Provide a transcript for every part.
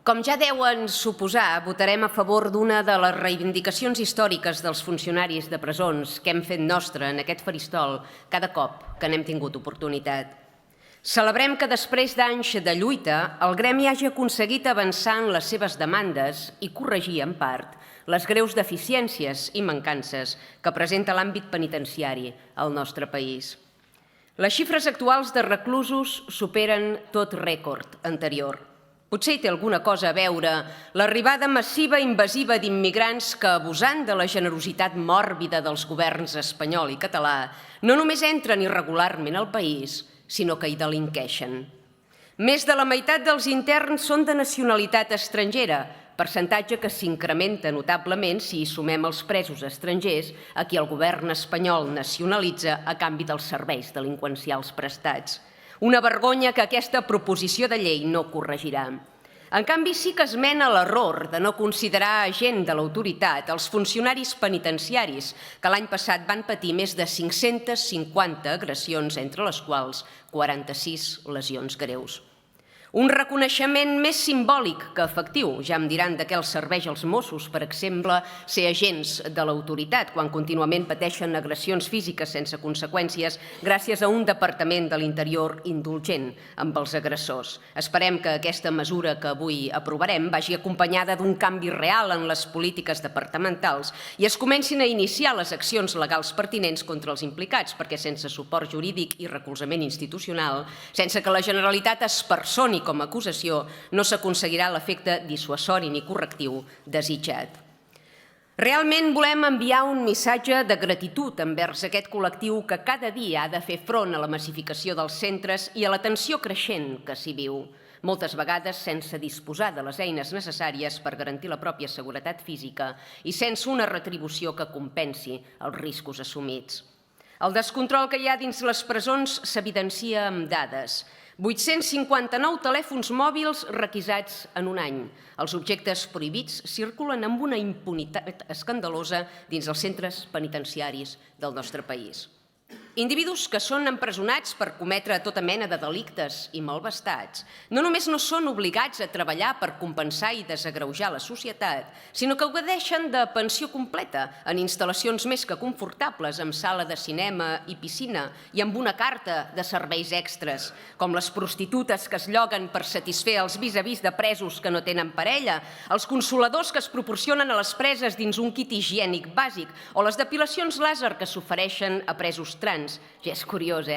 Com ja deuen suposar, votarem a favor d'una de les reivindicacions històriques dels funcionaris de presons que hem fet nostra en aquest faristol cada cop que n'hem tingut oportunitat. Celebrem que després d'anys de lluita el gremi hagi aconseguit avançar en les seves demandes i corregir, en part, les greus deficiències i mancances que presenta l'àmbit penitenciari al nostre país. Les xifres actuals de reclusos superen tot rècord anterior. Potser hi té alguna cosa a veure l'arribada massiva i invasiva d'immigrants que, abusant de la generositat mòrbida dels governs espanyol i català, no només entren irregularment al país, sinó que hi delinqueixen. Més de la meitat dels interns són de nacionalitat estrangera, percentatge que s'incrementa notablement si hi sumem els presos estrangers a qui el govern espanyol nacionalitza a canvi dels serveis delinqüencials prestats. Una vergonya que aquesta proposició de llei no corregirà. En canvi, sí que esmena l'error de no considerar agent de l'autoritat els funcionaris penitenciaris que l'any passat van patir més de 550 agressions, entre les quals 46 lesions greus. Un reconeixement més simbòlic que efectiu. Ja em diran de què els serveix als Mossos, per exemple, ser agents de l'autoritat quan contínuament pateixen agressions físiques sense conseqüències gràcies a un Departament de l'Interior indulgent amb els agressors. Esperem que aquesta mesura que avui aprovarem vagi acompanyada d'un canvi real en les polítiques departamentals i es comencin a iniciar les accions legals pertinents contra els implicats, perquè sense suport jurídic i recolzament institucional, sense que la Generalitat es personi com a acusació, no s'aconseguirà l'efecte dissuasori ni correctiu desitjat. Realment volem enviar un missatge de gratitud envers aquest col·lectiu que cada dia ha de fer front a la massificació dels centres i a la tensió creixent que s'hi viu, moltes vegades sense disposar de les eines necessàries per garantir la pròpia seguretat física i sense una retribució que compensi els riscos assumits. El descontrol que hi ha dins les presons s'evidencia amb dades. 859 telèfons mòbils requisats en un any. Els objectes prohibits circulen amb una impunitat escandalosa dins els centres penitenciaris del nostre país. Individus que són empresonats per cometre tota mena de delictes i malvestats no només no són obligats a treballar per compensar i desagreujar la societat, sinó que gaudeixen de pensió completa en instal·lacions més que confortables amb sala de cinema i piscina i amb una carta de serveis extras, com les prostitutes que es lloguen per satisfer els vis-a-vis de presos que no tenen parella, els consoladors que es proporcionen a les preses dins un kit higiènic bàsic o les depilacions làser que s'ofereixen a presos trans. Ja és curiós,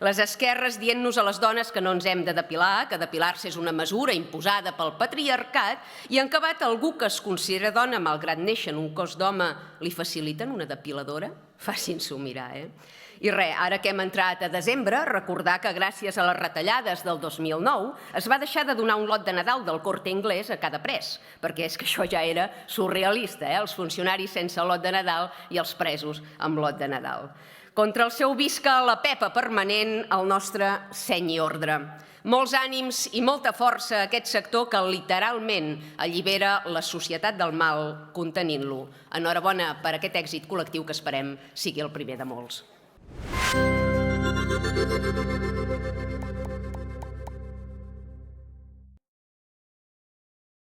Les esquerres dient-nos a les dones que no ens hem de depilar, que depilar-se és una mesura imposada pel patriarcat, i en acabat algú que es considera dona, malgrat néixer en un cos d'home, li faciliten una depiladora? Facin-s'ho mirar, I res, ara que hem entrat a desembre, recordar que gràcies a les retallades del 2009 es va deixar de donar un lot de Nadal del Corte Inglés a cada pres, perquè és que això ja era surrealista, els funcionaris sense lot de Nadal i els presos amb lot de Nadal. Contra el seu visca la pepa permanent, el nostre seny i ordre. Molts ànims i molta força a aquest sector que literalment allibera la societat del mal contenint-lo. Enhorabona per aquest èxit col·lectiu que esperem sigui el primer de molts.